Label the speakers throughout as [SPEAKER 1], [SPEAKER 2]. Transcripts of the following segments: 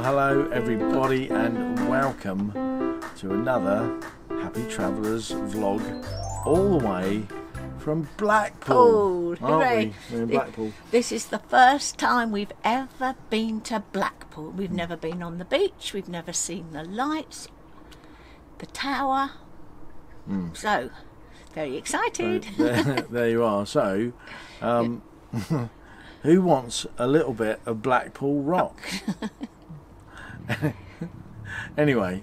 [SPEAKER 1] hello everybody and welcome to another Happy Travellers vlog all the way from Blackpool.
[SPEAKER 2] Hooray.
[SPEAKER 1] We're in Blackpool.
[SPEAKER 2] This is the first time we've ever been to Blackpool. We've never been on the beach, we've never seen the lights, the tower. So, very excited.
[SPEAKER 1] There you are. So, who wants a little bit of Blackpool rock? Anyway,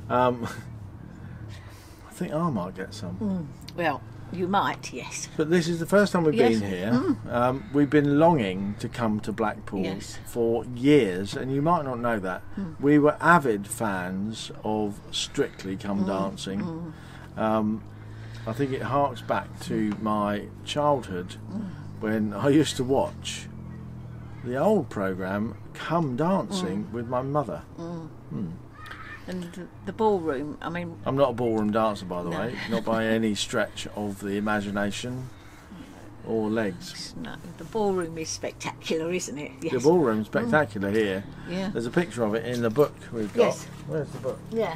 [SPEAKER 1] I think I might get some.
[SPEAKER 2] Well, you might, yes.
[SPEAKER 1] But this is the first time we've been here. We've been longing to come to Blackpool for years, and you might not know that. We were avid fans of Strictly Come Dancing. I think it harks back to my childhood when I used to watch the old programme Come Dancing with my mother.
[SPEAKER 2] And the ballroom, I mean...
[SPEAKER 1] I'm not a ballroom dancer, by the way, not by any stretch of the imagination or legs.
[SPEAKER 2] No, the ballroom is spectacular, isn't it? Yes.
[SPEAKER 1] The ballroom's spectacular here.
[SPEAKER 2] Yeah.
[SPEAKER 1] There's a picture of it in the book we've got.
[SPEAKER 2] Yes.
[SPEAKER 1] Where's the book?
[SPEAKER 2] Yeah.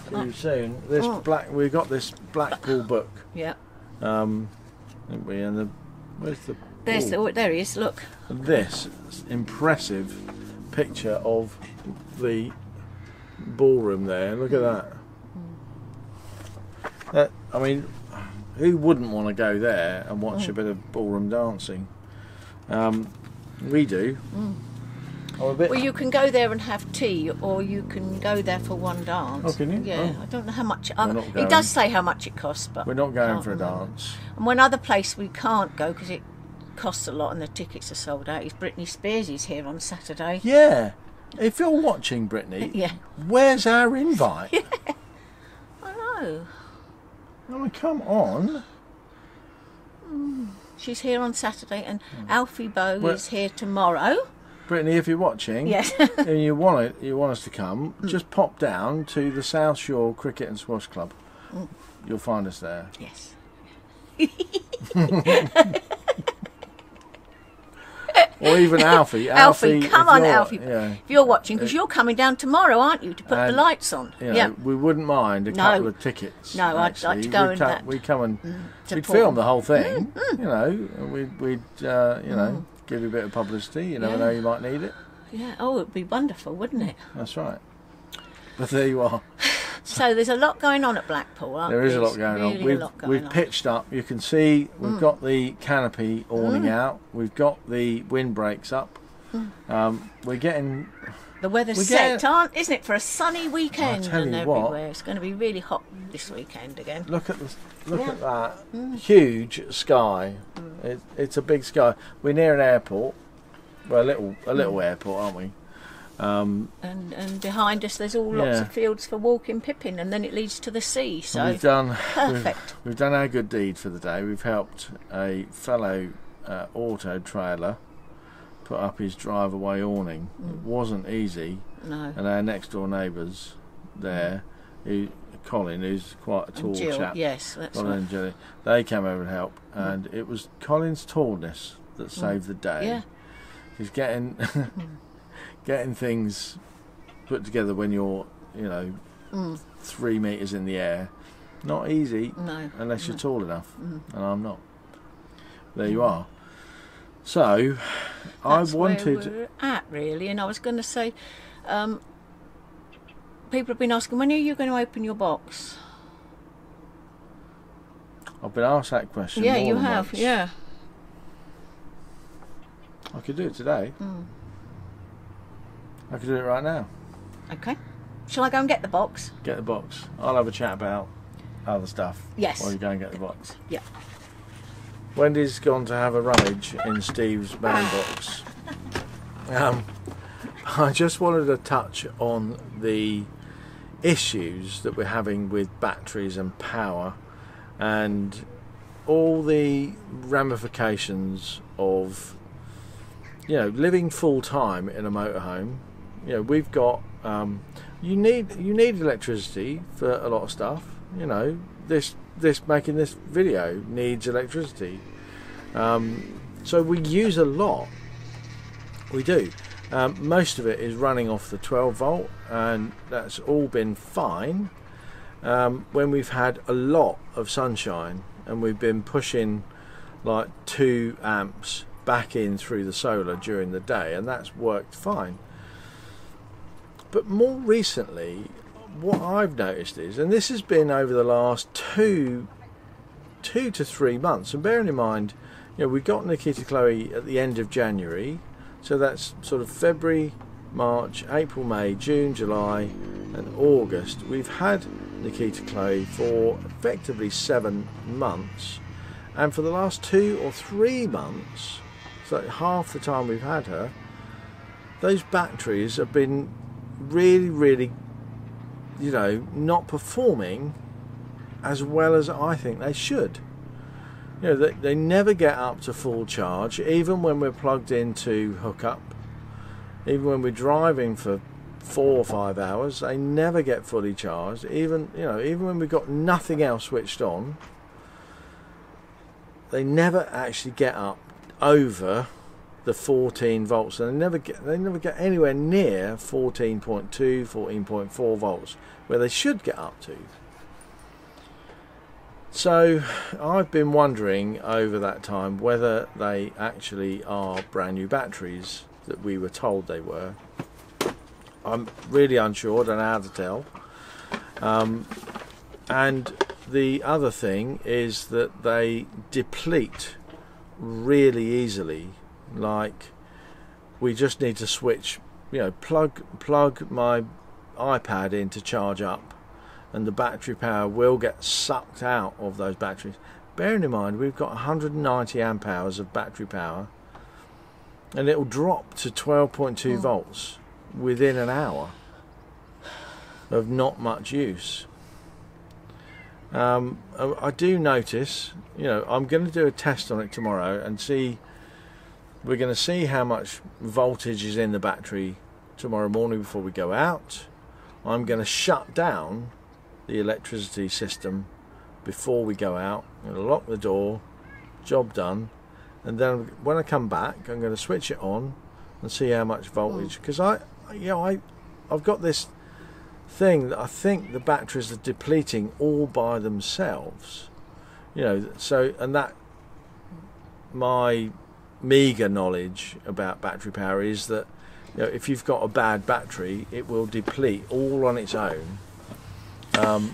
[SPEAKER 1] Too soon. This we've got this Blackpool book.
[SPEAKER 2] Yeah.
[SPEAKER 1] Haven't we? And the where's the?
[SPEAKER 2] There he is. Look.
[SPEAKER 1] This impressive picture of the ballroom there. Look at that. I mean, who wouldn't want to go there and watch a bit of ballroom dancing? We do.
[SPEAKER 2] Well, you can go there and have tea, or you can go there for one dance.
[SPEAKER 1] Oh, can you?
[SPEAKER 2] Yeah,
[SPEAKER 1] Oh.
[SPEAKER 2] I don't know how much.
[SPEAKER 1] not
[SPEAKER 2] It does say how much it costs, but
[SPEAKER 1] We're not going
[SPEAKER 2] can't
[SPEAKER 1] for a
[SPEAKER 2] remember.
[SPEAKER 1] dance.
[SPEAKER 2] And one other place we can't go because it costs a lot and the tickets are sold out is Britney Spears is here on Saturday.
[SPEAKER 1] Yeah. If you're watching, Brittany,
[SPEAKER 2] Yeah.
[SPEAKER 1] where's our invite?
[SPEAKER 2] I know.
[SPEAKER 1] I mean, come on.
[SPEAKER 2] She's here on Saturday, and Alfie Bow is here tomorrow.
[SPEAKER 1] Brittany, if you're watching,
[SPEAKER 2] Yes.
[SPEAKER 1] and you want us to come, just pop down to the South Shore Cricket and Squash Club. You'll find us there.
[SPEAKER 2] Yes.
[SPEAKER 1] Or even Alfie.
[SPEAKER 2] Alfie, come on, Alfie.
[SPEAKER 1] Yeah.
[SPEAKER 2] If you're watching, because you're coming down tomorrow, aren't you, to put the lights on?
[SPEAKER 1] You know, we wouldn't mind a couple of tickets.
[SPEAKER 2] No, I'd like to go and
[SPEAKER 1] we'd come and we'd
[SPEAKER 2] support.
[SPEAKER 1] film the whole thing. You know, we'd you know, give you a bit of publicity. You never know, you might need it.
[SPEAKER 2] Yeah. Oh, it'd be wonderful, wouldn't it?
[SPEAKER 1] That's right. But there you are.
[SPEAKER 2] So there's a lot going on at Blackpool, aren't there?
[SPEAKER 1] There is a lot going on. We've pitched up. You can see we've got the canopy awning out. We've got the windbreaks up. We're getting...
[SPEAKER 2] The weather's set, isn't it, for a sunny weekend
[SPEAKER 1] tell
[SPEAKER 2] and
[SPEAKER 1] you
[SPEAKER 2] everywhere.
[SPEAKER 1] what.
[SPEAKER 2] It's going to be really hot this weekend again.
[SPEAKER 1] Look at that huge sky. It's a big sky. We're near an airport. Well, a little airport, aren't we?
[SPEAKER 2] And behind us there's all lots of fields for walking Pippin, and then it leads to the sea, so
[SPEAKER 1] we've done
[SPEAKER 2] perfect.
[SPEAKER 1] We've done our good deed for the day. We've helped a fellow auto trailer put up his drive away awning. It wasn't easy.
[SPEAKER 2] No.
[SPEAKER 1] And our next door neighbours there, Colin, who's quite a tall
[SPEAKER 2] Jill,
[SPEAKER 1] chap,
[SPEAKER 2] yes, that's
[SPEAKER 1] Colin
[SPEAKER 2] right.
[SPEAKER 1] and Jilly, they came over to help, and it was Colin's tallness that saved the day.
[SPEAKER 2] Yeah.
[SPEAKER 1] He's getting things put together when you're, 3 metres in the air. Not easy, unless you're tall enough, and I'm not. There you are. So,
[SPEAKER 2] That's
[SPEAKER 1] I wanted...
[SPEAKER 2] where we're at, really, and I was going to say, people have been asking, when are you going to open your box?
[SPEAKER 1] I've been asked that question
[SPEAKER 2] Yeah,
[SPEAKER 1] more
[SPEAKER 2] you
[SPEAKER 1] than
[SPEAKER 2] have,
[SPEAKER 1] once.
[SPEAKER 2] yeah.
[SPEAKER 1] I could do it today. I could do it right now.
[SPEAKER 2] Okay. Shall I go and get the box?
[SPEAKER 1] Get the box. I'll have a chat about other stuff.
[SPEAKER 2] Yes.
[SPEAKER 1] While you go and get the box.
[SPEAKER 2] Yeah.
[SPEAKER 1] Wendy's gone to have a rummage in Steve's Manbox. I just wanted to touch on the issues that we're having with batteries and power, and all the ramifications of living full time in a motorhome. We've got you need electricity for a lot of stuff. This making this video needs electricity, so we use a lot. We do, Most of it is running off the 12 volt, and that's all been fine. When we've had a lot of sunshine and we've been pushing like 2 amps back in through the solar during the day, and that's worked fine. But more recently, what I've noticed is, and this has been over the last two to 3 months, and bearing in mind, we got Nikita Chloe at the end of January, so that's sort of February, March, April, May, June, July and August. We've had Nikita Chloe for effectively 7 months, and for the last 2 or 3 months, so half the time we've had her, those batteries have been really not performing as well as I think they should. They never get up to full charge, even when we're plugged into hookup, even when we're driving for 4 or 5 hours, they never get fully charged. Even when we've got nothing else switched on, they never actually get up over the 14 volts, and they never get anywhere near 14.2, 14.4 volts, where they should get up to. So I've been wondering over that time whether they actually are brand new batteries that we were told they were. I'm really unsure, don't know how to tell. And the other thing is that they deplete really easily. Like, we just need to switch, plug my iPad in to charge up, and the battery power will get sucked out of those batteries. Bearing in mind, we've got 190 amp hours of battery power, and it will drop to 12.2 volts within an hour of not much use. I do notice, I'm going to do a test on it tomorrow and see. We're going to see how much voltage is in the battery tomorrow morning before we go out. I'm going to shut down the electricity system before we go out. I'm going to lock the door, job done, and then when I come back, I'm going to switch it on and see how much voltage. Because I've got this thing that I think the batteries are depleting all by themselves. And that my meager knowledge about battery power is that if you've got a bad battery, it will deplete all on its own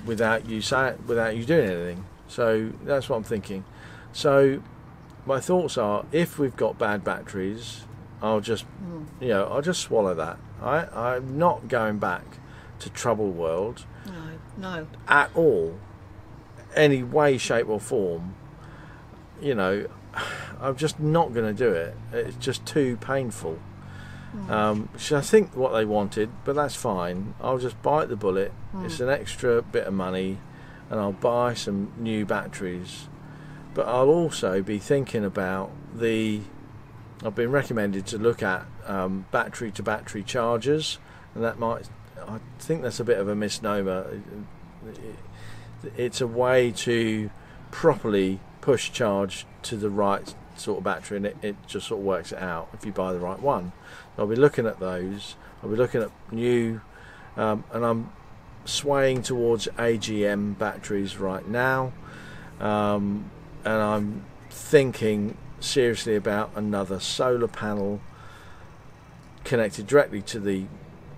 [SPEAKER 1] without you doing anything. So that's what I'm thinking. So my thoughts are, if we've got bad batteries, I'll just swallow that. I'm not going back to Trouble World.
[SPEAKER 2] No. At
[SPEAKER 1] all, any way, shape or form. I'm just not going to do it. It's just too painful. So I think what they wanted, but that's fine. I'll just bite the bullet. It's an extra bit of money, and I'll buy some new batteries. But I'll also be thinking about I've been recommended to look at battery to battery chargers, and I think that's a bit of a misnomer. It's a way to properly push charge to the right sort of battery, and it just sort of works it out if you buy the right one. I'll be looking at those. I'll be looking at new, and I'm swaying towards AGM batteries right now, and I'm thinking seriously about another solar panel connected directly to the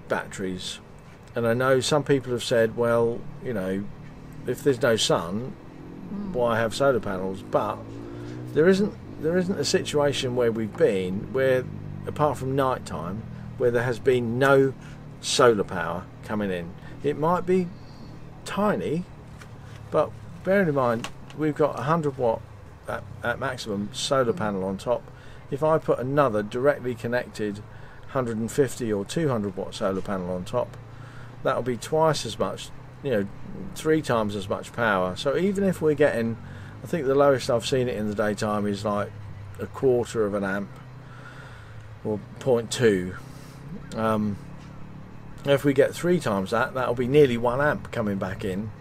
[SPEAKER 1] batteries. And I know some people have said, well, if there's no sun, why have solar panels? But there isn't a situation where we've been where, apart from night time, where there has been no solar power coming in. It might be tiny, but bearing in mind we've got 100 watt at maximum solar panel on top. If I put another directly connected 150 or 200 watt solar panel on top, that'll be twice as much, 3 times as much power. So even if we're getting, I think the lowest I've seen it in the daytime is like 1/4 of an amp or 0.2. If we get 3 times that, that'll be nearly 1 amp coming back in.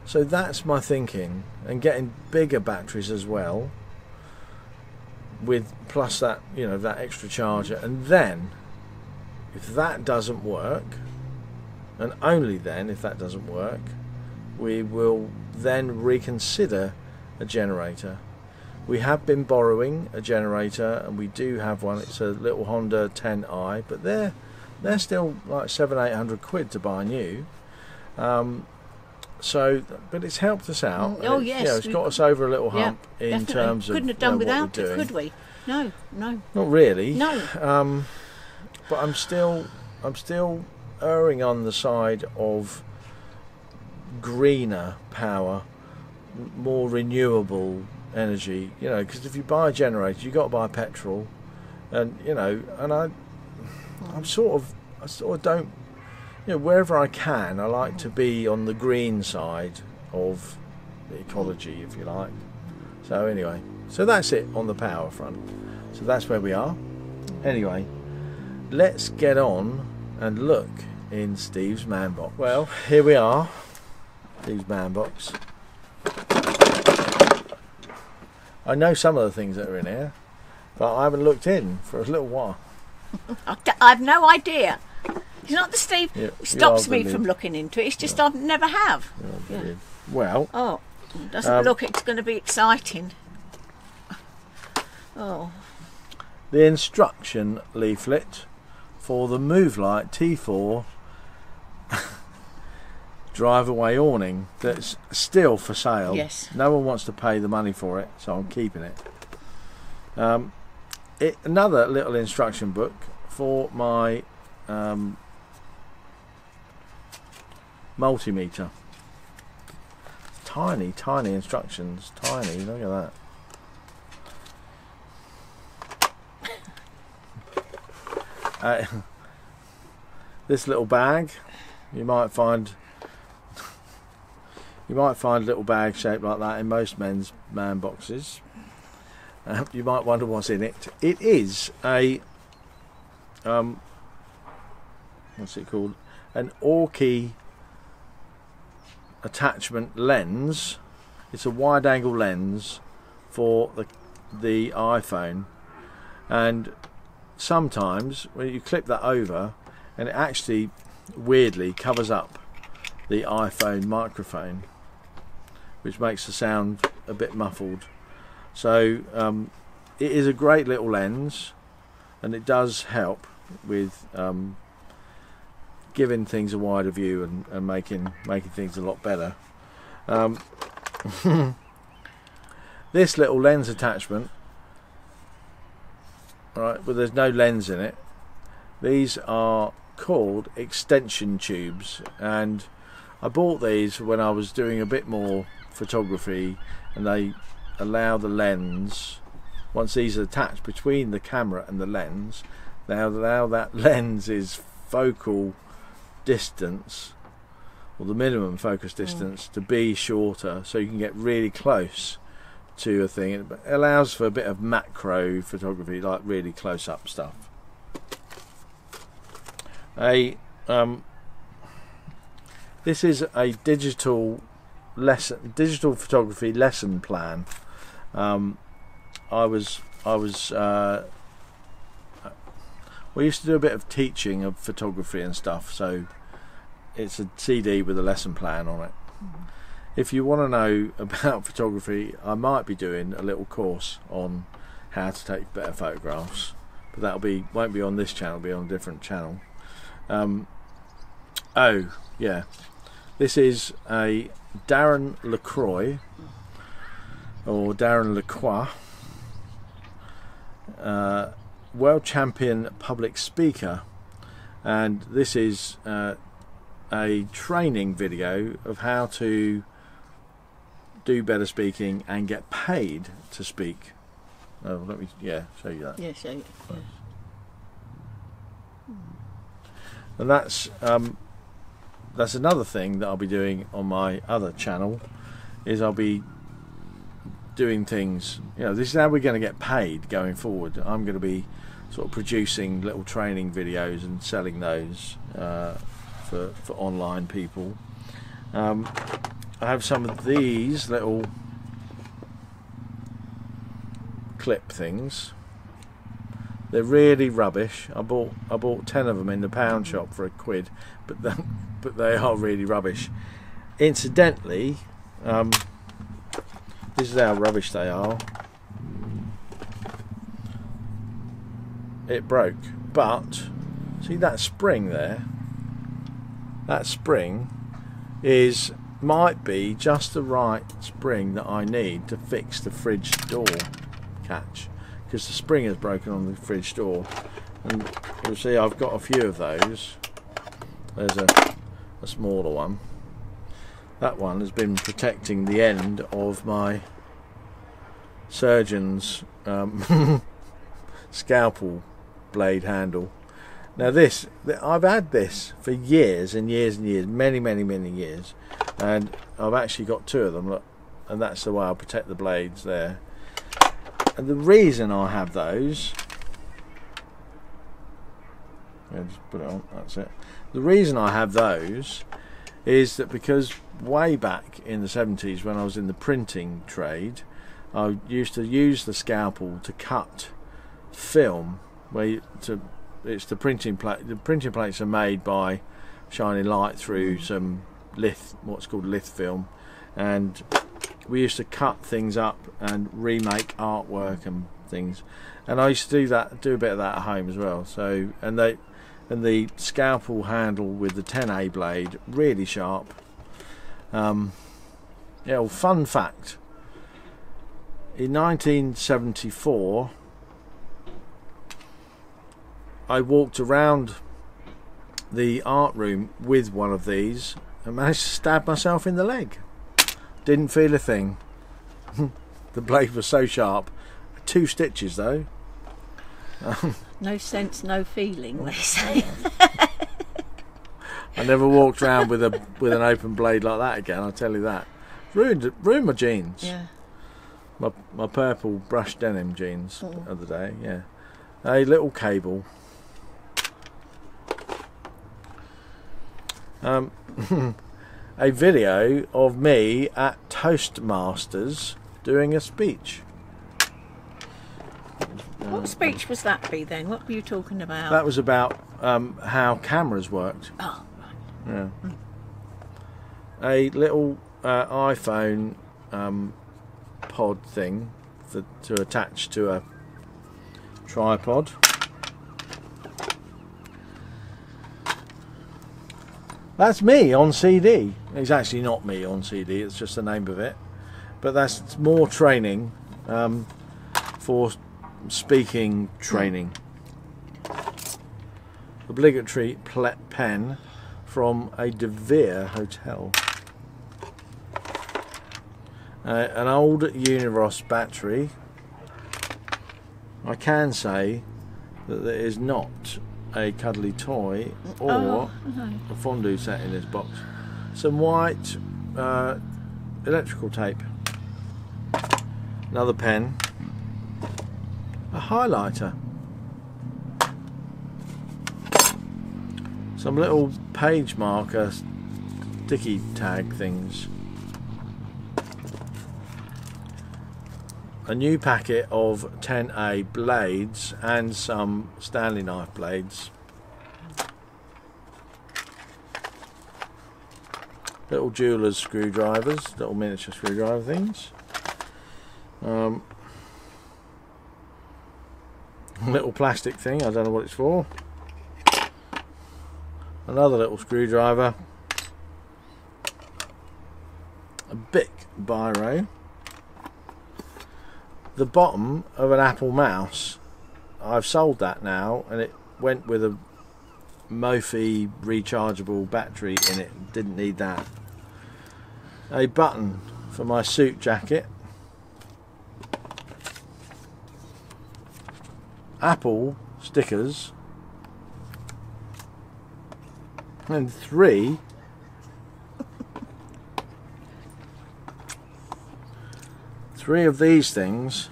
[SPEAKER 1] So that's my thinking, and getting bigger batteries as well, with plus that that extra charger, and then if that doesn't work, and only then if that doesn't work, we will then reconsider a generator. We have been borrowing a generator, and we do have one. It's a little Honda 10i, but they're still like 700-800 quid to buy new. So, but it's helped us out.
[SPEAKER 2] Oh yes,
[SPEAKER 1] it's got us over a little hump in
[SPEAKER 2] definitely.
[SPEAKER 1] terms of
[SPEAKER 2] couldn't have done
[SPEAKER 1] what we're
[SPEAKER 2] without it,
[SPEAKER 1] doing.
[SPEAKER 2] could we? No.
[SPEAKER 1] Not really.
[SPEAKER 2] No.
[SPEAKER 1] But I'm still erring on the side of greener power, more renewable energy. Because if you buy a generator, you've got to buy petrol, and I sort of don't. Wherever I can, I like to be on the green side of the ecology, if you like. So anyway, so that's it on the power front. So that's where we are. Anyway, let's get on and look in Steve's Manbox. Well, here we are, Steve's Manbox. I know some of the things that are in here, but I haven't looked in for a little while.
[SPEAKER 2] I've no idea. It's not that Steve
[SPEAKER 1] Yeah,
[SPEAKER 2] stops
[SPEAKER 1] you are
[SPEAKER 2] me
[SPEAKER 1] brilliant.
[SPEAKER 2] from looking into it. It's just I never have.
[SPEAKER 1] Yeah. Well,
[SPEAKER 2] Oh, doesn't look it's going to be exciting. Oh,
[SPEAKER 1] the instruction leaflet for the Move Light T4 drive away awning that's still for sale.
[SPEAKER 2] Yes.
[SPEAKER 1] No one wants to pay the money for it, so I'm keeping it. Another little instruction book for my multimeter. Tiny instructions. Tiny, look at that. This little bag, you might find a little bag shaped like that in most men's man boxes. You might wonder what's in it. It is a what's it called? An Orky attachment lens. It's a wide-angle lens for the iPhone, and sometimes when you clip that over, and it actually weirdly covers up the iPhone microphone, which makes the sound a bit muffled. So it is a great little lens, and it does help with giving things a wider view and making things a lot better. This little lens attachment, right, but there's no lens in it. These are called extension tubes, and I bought these when I was doing a bit more photography, and they allow the lens, once these are attached between the camera and the lens, they allow that lens's focal distance, or the minimum focus distance, to be shorter, so you can get really close to a thing. It allows for a bit of macro photography, like really close up stuff. This is a digital photography lesson plan. We used to do a bit of teaching of photography and stuff, so it's a CD with a lesson plan on it. If you want to know about photography, I might be doing a little course on how to take better photographs, but won't be on this channel, it'll be on a different channel. Oh yeah, this is a Darren LaCroix, or Darren Lacroix, world champion public speaker, and this is a training video of how to do better speaking and get paid to speak. Oh, let me show you that.
[SPEAKER 2] yeah, show you. Yeah.
[SPEAKER 1] And that's another thing that I'll be doing on my other channel, is I'll be doing things, this is how we're going to get paid going forward. I'm going to be sort of producing little training videos and selling those for online people. I have some of these little clip things. They're really rubbish. I bought 10 of them in the pound shop for £1, but they are really rubbish. Incidentally, this is how rubbish they are. It broke, but see that spring there? That spring might be just the right spring that I need to fix the fridge door catch, because the spring is broken on the fridge door, and you'll see I've got a few of those. There's a smaller one. That one has been protecting the end of my surgeon's scalpel blade handle. Now I've had this for years and years and years, many years, and I've actually got 2 of them, look, and that's the way I protect the blades there. And the reason I have those, just put it on, that's it. The reason I have those is that because way back in the 70s when I was in the printing trade, I used to use the scalpel to cut film, it's the printing plate. The printing plates are made by shining light through some what's called litho film, and we used to cut things up and remake artwork and things. And I used to do a bit of that at home as well. So and the scalpel handle with the 10A blade, really sharp. Yeah, well, fun fact. In 1974, I walked around the art room with one of these and managed to stab myself in the leg. Didn't feel a thing. The blade was so sharp. 2 stitches though.
[SPEAKER 2] No sense, no feeling, they say.
[SPEAKER 1] I never walked around with an open blade like that again, I'll tell you that. Ruined my jeans.
[SPEAKER 2] Yeah.
[SPEAKER 1] My purple brushed denim jeans the other day, yeah. A little cable. A video of me at Toastmasters doing a speech.
[SPEAKER 2] What speech was that be then? What were you talking about?
[SPEAKER 1] That was about how cameras worked.
[SPEAKER 2] Oh, right.
[SPEAKER 1] Yeah. A little iPhone pod thing to attach to a tripod. That's me on CD. It's actually not me on CD, it's just the name of it. But that's more training for speaking training. Obligatory pen from a De Vere hotel. An old Uniross battery. I can say that there is not a cuddly toy or a fondue set in this box. Some white electrical tape, another pen, a highlighter, some little page marker sticky tag things, a new packet of 10A blades and some Stanley knife blades, little jeweller's screwdrivers, little miniature screwdriver things, little plastic thing, I don't know what it's for, another little screwdriver, a Bic biro, the bottom of an Apple mouse. I've sold that now, and it went with a Mophie rechargeable battery in it. Didn't need that. A button for my suit jacket. Apple stickers. And 3 of these things.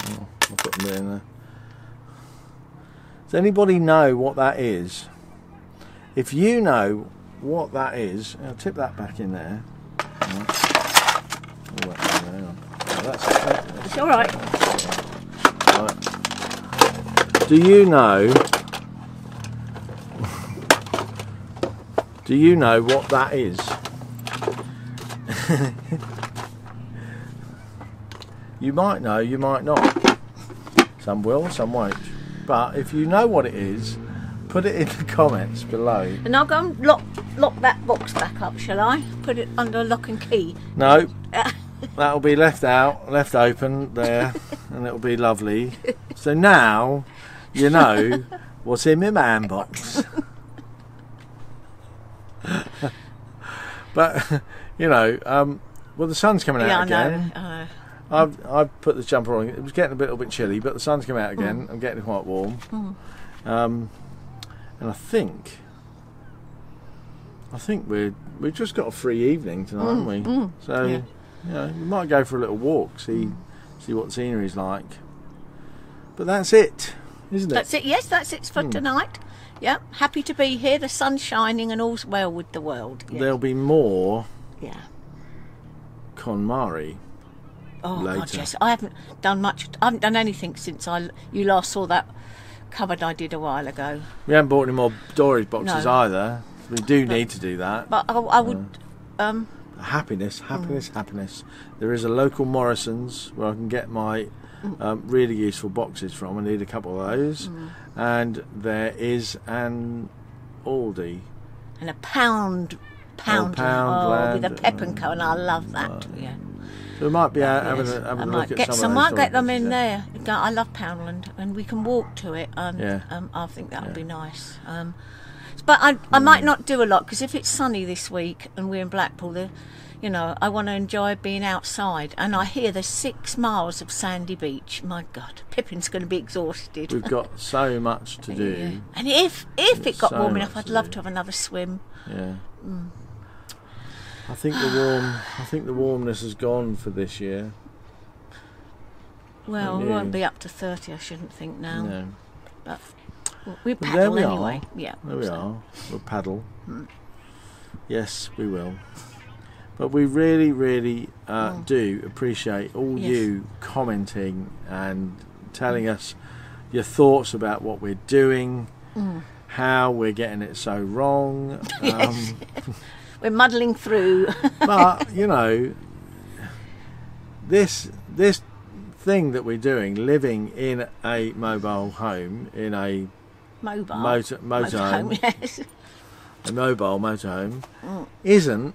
[SPEAKER 1] Oh, I'll put them in there. Does anybody know what that is? If you know what that is, I'll tip that back in there. It's
[SPEAKER 2] alright.
[SPEAKER 1] Do you know? Do you know what that is? You might know, you might not. Some will, some won't. But if you know what it is, put it in the comments below.
[SPEAKER 2] And I'll go and lock that box back up, shall I? Put it under lock and key.
[SPEAKER 1] No, that'll be left open there, and it'll be lovely. So now you know what's in my man box. But you know, well, the sun's coming out again.
[SPEAKER 2] I know.
[SPEAKER 1] I've put the jumper on. It was getting a little bit chilly, but the sun's come out again. I'm getting quite warm. And I think we've just got a free evening tonight, haven't we? So you know, we might go for a little walk, see what the scenery's like. But that's it, isn't it?
[SPEAKER 2] That's it. Yes, that's it for tonight. Yeah, happy to be here. The sun's shining and all's well with the world. Yes.
[SPEAKER 1] There'll be more.
[SPEAKER 2] Yeah.
[SPEAKER 1] KonMari.
[SPEAKER 2] Oh
[SPEAKER 1] later.
[SPEAKER 2] God, yes. I haven't done much. I haven't done anything since you last saw that cupboard I did a while ago.
[SPEAKER 1] We haven't bought any more storage boxes
[SPEAKER 2] No.
[SPEAKER 1] either. We do need to do that.
[SPEAKER 2] But I would.
[SPEAKER 1] Happiness. There is a local Morrison's where I can get my really useful boxes from. I need a couple of those. And there is an Aldi.
[SPEAKER 2] And a pound
[SPEAKER 1] Land,
[SPEAKER 2] with a pep and co, and I love that. Yeah.
[SPEAKER 1] So we might be out having a
[SPEAKER 2] I
[SPEAKER 1] look
[SPEAKER 2] might
[SPEAKER 1] at
[SPEAKER 2] get
[SPEAKER 1] some
[SPEAKER 2] some.
[SPEAKER 1] of those
[SPEAKER 2] Might get them
[SPEAKER 1] storage
[SPEAKER 2] in
[SPEAKER 1] boxes,
[SPEAKER 2] there. I love Poundland, and we can walk to it. And I think that would be nice. But I might not do a lot because if it's sunny this week and we're in Blackpool, you know, I want to enjoy being outside. And I hear there's 6 miles of sandy beach. My God, Pippin's going to be exhausted.
[SPEAKER 1] We've got so much to do.
[SPEAKER 2] Yeah. And if it got
[SPEAKER 1] so
[SPEAKER 2] warm enough,
[SPEAKER 1] much
[SPEAKER 2] I'd
[SPEAKER 1] to
[SPEAKER 2] love
[SPEAKER 1] do.
[SPEAKER 2] to have another swim.
[SPEAKER 1] Yeah. I think the warmness has gone for this year.
[SPEAKER 2] Well, we
[SPEAKER 1] Yeah.
[SPEAKER 2] won't be up to 30, I shouldn't think now.
[SPEAKER 1] No.
[SPEAKER 2] But we
[SPEAKER 1] But
[SPEAKER 2] paddle
[SPEAKER 1] there we
[SPEAKER 2] anyway.
[SPEAKER 1] are.
[SPEAKER 2] Yeah.
[SPEAKER 1] There we
[SPEAKER 2] so.
[SPEAKER 1] are. We'll paddle. Yes, we will. But we really, really do appreciate all you commenting and telling us your thoughts about what we're doing, how we're getting it so wrong.
[SPEAKER 2] Yes. We're muddling through.
[SPEAKER 1] But, you know, this thing that we're doing, living in a mobile home, in a motorhome,
[SPEAKER 2] yes.
[SPEAKER 1] a mobile motorhome, isn't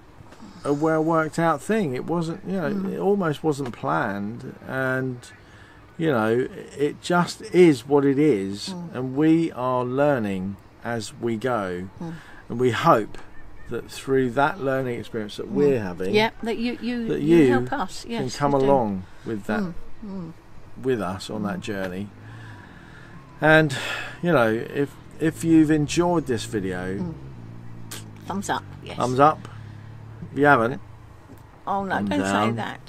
[SPEAKER 1] a well worked out thing. It wasn't, you know, it almost wasn't planned, and you know, it just is what it is, and we are learning as we go, and we hope that through that learning experience that we're having,
[SPEAKER 2] that you help us,
[SPEAKER 1] can come along with that with us on that journey. And you know, if you've enjoyed this video,
[SPEAKER 2] thumbs up. Yes.
[SPEAKER 1] thumbs up. If you haven't,
[SPEAKER 2] Oh no!
[SPEAKER 1] thumbs
[SPEAKER 2] Don't
[SPEAKER 1] down.
[SPEAKER 2] say that.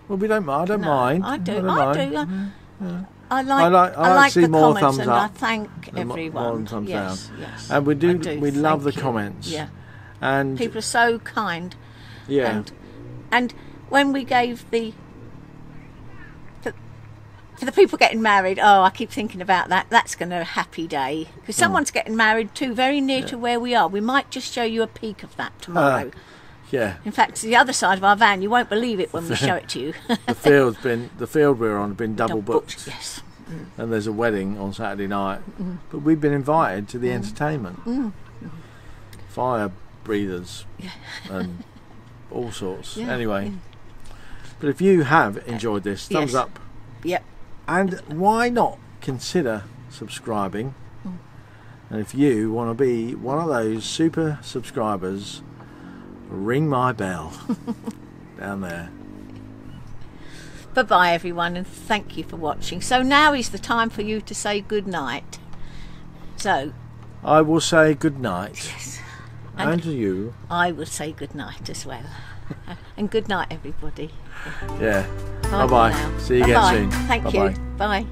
[SPEAKER 1] Well, we don't mind. I don't
[SPEAKER 2] No,
[SPEAKER 1] mind.
[SPEAKER 2] I do.
[SPEAKER 1] don't
[SPEAKER 2] I
[SPEAKER 1] mind.
[SPEAKER 2] do.
[SPEAKER 1] I
[SPEAKER 2] I
[SPEAKER 1] like
[SPEAKER 2] like
[SPEAKER 1] to see
[SPEAKER 2] the
[SPEAKER 1] more
[SPEAKER 2] comments,
[SPEAKER 1] thumbs
[SPEAKER 2] and
[SPEAKER 1] up
[SPEAKER 2] I thank
[SPEAKER 1] and more
[SPEAKER 2] everyone.
[SPEAKER 1] thumbs
[SPEAKER 2] Yes,
[SPEAKER 1] down.
[SPEAKER 2] yes.
[SPEAKER 1] And we
[SPEAKER 2] I
[SPEAKER 1] we love the
[SPEAKER 2] Thank you.
[SPEAKER 1] comments.
[SPEAKER 2] Yeah.
[SPEAKER 1] And
[SPEAKER 2] People are so kind.
[SPEAKER 1] yeah,
[SPEAKER 2] And when we gave for the people getting married, I keep thinking about that. That's going to be a happy day because someone's getting married too, very near to where we are. We might just show you a peek of that tomorrow.
[SPEAKER 1] yeah.
[SPEAKER 2] In fact, it's the other side of our van. You won't believe it when we show it to you.
[SPEAKER 1] The field we're on has been double booked.
[SPEAKER 2] Yes.
[SPEAKER 1] And there's a wedding on Saturday night, but we've been invited to the entertainment. Fire breathers and all sorts.
[SPEAKER 2] Yeah.
[SPEAKER 1] Anyway, but if you have enjoyed this, thumbs
[SPEAKER 2] Yes.
[SPEAKER 1] up.
[SPEAKER 2] Yep.
[SPEAKER 1] And why not consider subscribing? And if you want to be one of those super subscribers, ring my bell down there.
[SPEAKER 2] Bye-bye, everyone, and thank you for watching. So now is the time for you to say good night. So
[SPEAKER 1] I will say good night.
[SPEAKER 2] yes.
[SPEAKER 1] And to you.
[SPEAKER 2] I will say good night as well. And good night, everybody.
[SPEAKER 1] Yeah.
[SPEAKER 2] Bye
[SPEAKER 1] Bye-bye.
[SPEAKER 2] for now.
[SPEAKER 1] See you
[SPEAKER 2] Bye-bye.
[SPEAKER 1] again soon.
[SPEAKER 2] Thank
[SPEAKER 1] Bye-bye.
[SPEAKER 2] you. Bye.